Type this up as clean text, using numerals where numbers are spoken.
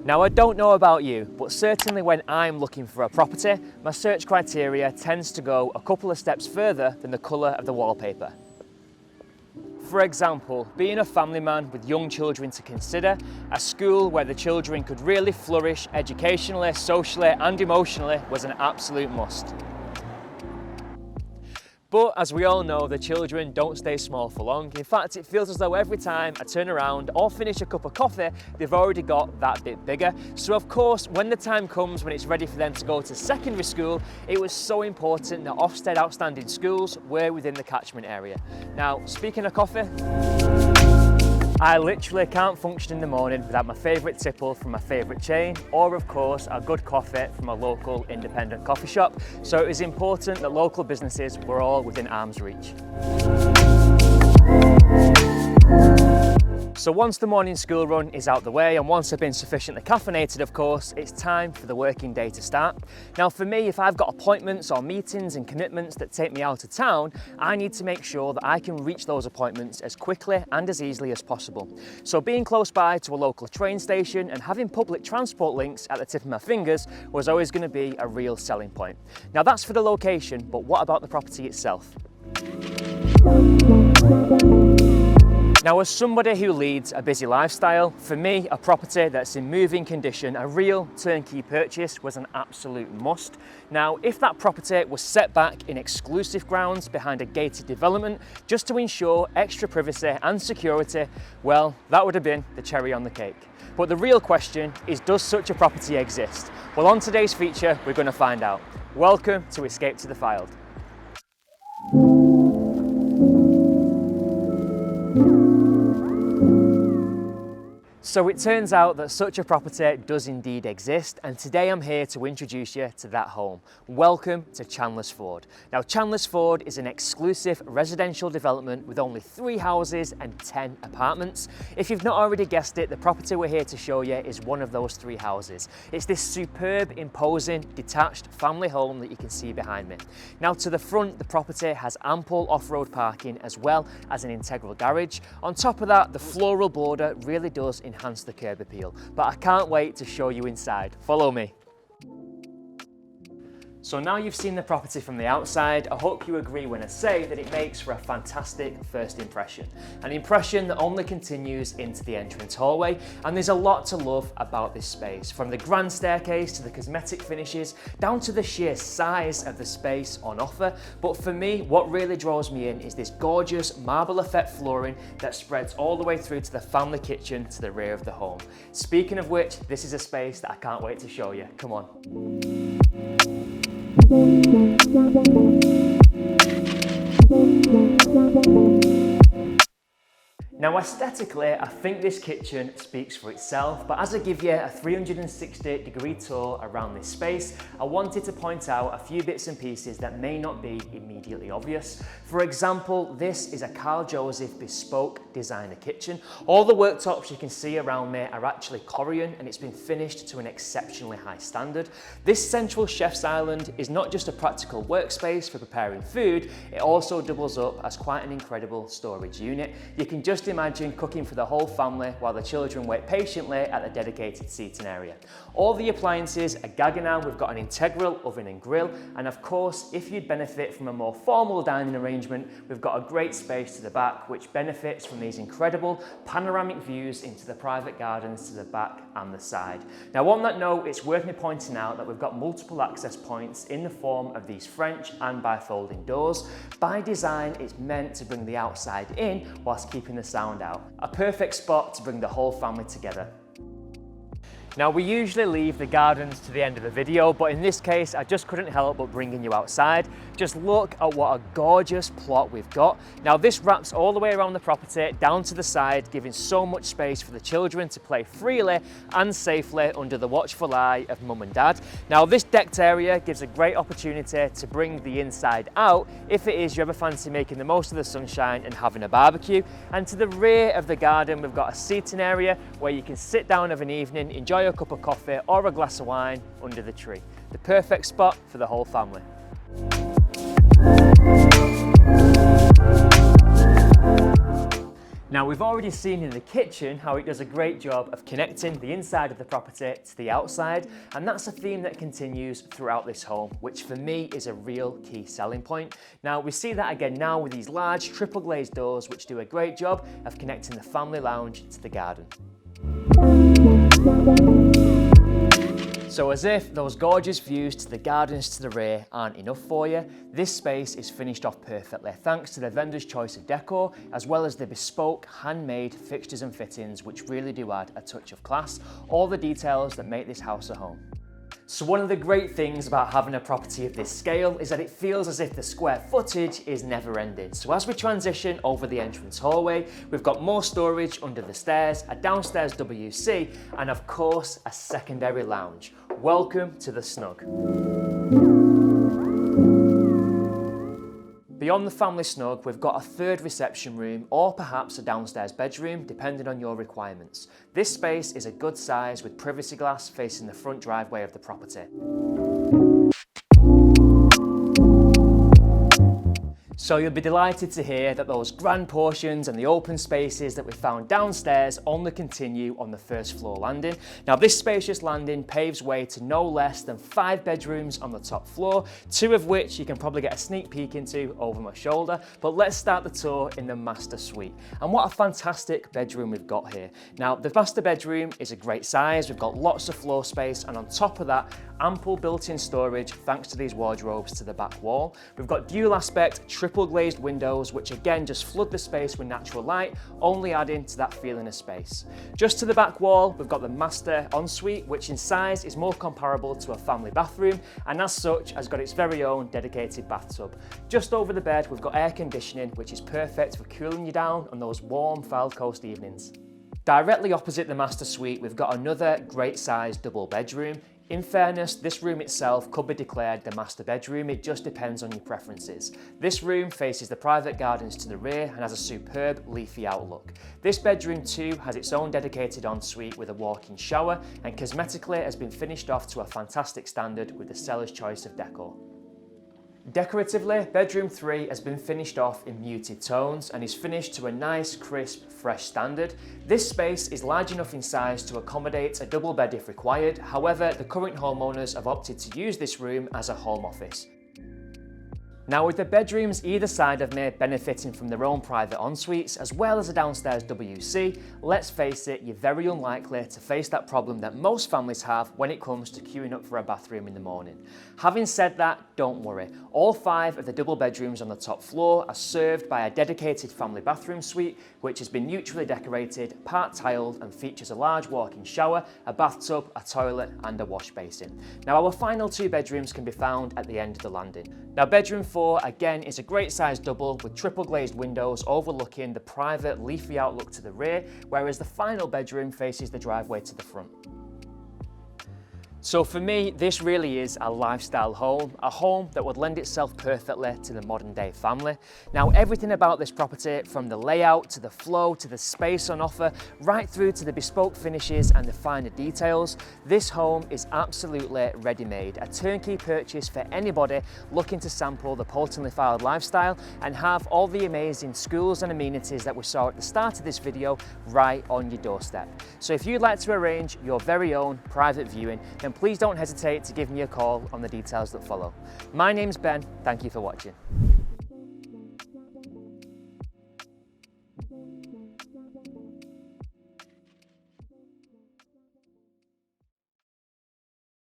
Now, I don't know about you, but certainly when I'm looking for a property, my search criteria tends to go a couple of steps further than the colour of the wallpaper. For example, being a family man with young children to consider, a school where the children could really flourish educationally, socially and emotionally was an absolute must. But as we all know, the children don't stay small for long. In fact, it feels as though every time I turn around or finish a cup of coffee, they've already got that bit bigger. So of course, when the time comes when it's ready for them to go to secondary school, it was so important that Ofsted outstanding schools were within the catchment area. Now, speaking of coffee, I literally can't function in the morning without my favourite tipple from my favourite chain, or of course a good coffee from a local independent coffee shop. So it was important that local businesses were all within arm's reach. So once the morning school run is out the way and once I've been sufficiently caffeinated, of course, it's time for the working day to start. Now for me, if I've got appointments or meetings and commitments that take me out of town, I need to make sure that I can reach those appointments as quickly and as easily as possible. So being close by to a local train station and having public transport links at the tip of my fingers was always going to be a real selling point. Now that's for the location, but what about the property itself? Now, as somebody who leads a busy lifestyle, for me, a property that's in moving condition, a real turnkey purchase was an absolute must. Now, if that property was set back in exclusive grounds behind a gated development, just to ensure extra privacy and security, well, that would have been the cherry on the cake. But the real question is, does such a property exist? Well, on today's feature, we're going to find out. Welcome to Escape to the Fylde. So it turns out that such a property does indeed exist, and today I'm here to introduce you to that home. Welcome to Chandlers. Now, Chandlers is an exclusive residential development with only 3 houses and 10 apartments. If you've not already guessed it, the property we're here to show you is one of those 3 houses. It's this superb, imposing, detached family home that you can see behind me. Now, to the front, the property has ample off-road parking as well as an integral garage. On top of that, the floral border really does enhance the curb appeal, but I can't wait to show you inside. Follow me. So now you've seen the property from the outside, I hope you agree when I say that it makes for a fantastic first impression. An impression that only continues into the entrance hallway, and there's a lot to love about this space, from the grand staircase to the cosmetic finishes, down to the sheer size of the space on offer. But for me, what really draws me in is this gorgeous marble effect flooring that spreads all the way through to the family kitchen to the rear of the home. Speaking of which, this is a space that I can't wait to show you. Come on. Now, aesthetically, I think this kitchen speaks for itself, but as I give you a 360-degree tour around this space, I wanted to point out a few bits and pieces that may not be immediately obvious. For example, this is a Carl Joseph Bespoke designer kitchen. All the worktops you can see around me are actually Corian, and it's been finished to an exceptionally high standard. This central chef's island is not just a practical workspace for preparing food, it also doubles up as quite an incredible storage unit. You can just imagine cooking for the whole family while the children wait patiently at the dedicated seating area. All the appliances are Gaggenau. We've got an integral oven and grill, and of course, if you'd benefit from a more formal dining arrangement, we've got a great space to the back which benefits from these incredible panoramic views into the private gardens to the back and the side. Now, on that note, it's worth me pointing out that we've got multiple access points in the form of these French and bifolding doors. By design, it's meant to bring the outside in whilst keeping the sound out. A perfect spot to bring the whole family together. Now, we usually leave the gardens to the end of the video, but in this case, I just couldn't help but bringing you outside. Just look at what a gorgeous plot we've got. Now, this wraps all the way around the property, down to the side, giving so much space for the children to play freely and safely under the watchful eye of mum and dad. Now, this decked area gives a great opportunity to bring the inside out if it is you ever fancy making the most of the sunshine and having a barbecue. And to the rear of the garden, we've got a seating area where you can sit down of an evening, enjoy a cup of coffee or a glass of wine under the tree. The perfect spot for the whole family. Now we've already seen in the kitchen how it does a great job of connecting the inside of the property to the outside, and that's a theme that continues throughout this home, which for me is a real key selling point. Now we see that again now with these large triple glazed doors which do a great job of connecting the family lounge to the garden. So as if those gorgeous views to the gardens to the rear aren't enough for you, this space is finished off perfectly thanks to the vendor's choice of decor, as well as the bespoke handmade fixtures and fittings which really do add a touch of class, all the details that make this house a home. So one of the great things about having a property of this scale is that it feels as if the square footage is never ending. So as we transition over the entrance hallway, we've got more storage under the stairs, a downstairs WC, and of course a secondary lounge. Welcome to the Snug. Beyond the family snug, we've got a third reception room or perhaps a downstairs bedroom, depending on your requirements. This space is a good size with privacy glass facing the front driveway of the property. So you'll be delighted to hear that those grand portions and the open spaces that we found downstairs only continue on the first floor landing. Now this spacious landing paves way to no less than 5 bedrooms on the top floor, 2 of which you can probably get a sneak peek into over my shoulder. But let's start the tour in the master suite. And what a fantastic bedroom we've got here. Now the master bedroom is a great size, we've got lots of floor space, and on top of that, ample built-in storage thanks to these wardrobes to the back wall. We've got dual aspect triple glazed windows which again just flood the space with natural light, only adding to that feeling of space. Just to the back wall we've got the master ensuite, which in size is more comparable to a family bathroom, and as such has got its very own dedicated bathtub. Just over the bed we've got air conditioning, which is perfect for cooling you down on those warm Fylde Coast evenings. Directly opposite the master suite we've got another great sized double bedroom. In fairness, this room itself could be declared the master bedroom, it just depends on your preferences. This room faces the private gardens to the rear and has a superb leafy outlook. This bedroom too has its own dedicated ensuite with a walk-in shower, and cosmetically has been finished off to a fantastic standard with the seller's choice of decor. Decoratively, bedroom 3 has been finished off in muted tones and is finished to a nice, crisp, fresh standard. This space is large enough in size to accommodate a double bed if required. However, the current homeowners have opted to use this room as a home office. Now with the bedrooms either side of me benefiting from their own private ensuites as well as a downstairs WC, let's face it, you're very unlikely to face that problem that most families have when it comes to queuing up for a bathroom in the morning. Having said that, don't worry. All 5 of the double bedrooms on the top floor are served by a dedicated family bathroom suite which has been neutrally decorated, part tiled, and features a large walk-in shower, a bathtub, a toilet and a wash basin. Now our final 2 bedrooms can be found at the end of the landing. Now bedroom 4 again is a great sized double with triple glazed windows overlooking the private leafy outlook to the rear, whereas the final bedroom faces the driveway to the front. So for me, this really is a lifestyle home, a home that would lend itself perfectly to the modern day family. Now everything about this property, from the layout to the flow to the space on offer, right through to the bespoke finishes and the finer details, this home is absolutely ready-made, a turnkey purchase for anybody looking to sample the Poulton-le-Fylde lifestyle and have all the amazing schools and amenities that we saw at the start of this video right on your doorstep. So if you'd like to arrange your very own private viewing, then please don't hesitate to give me a call on the details that follow. My name's Ben, thank you for watching.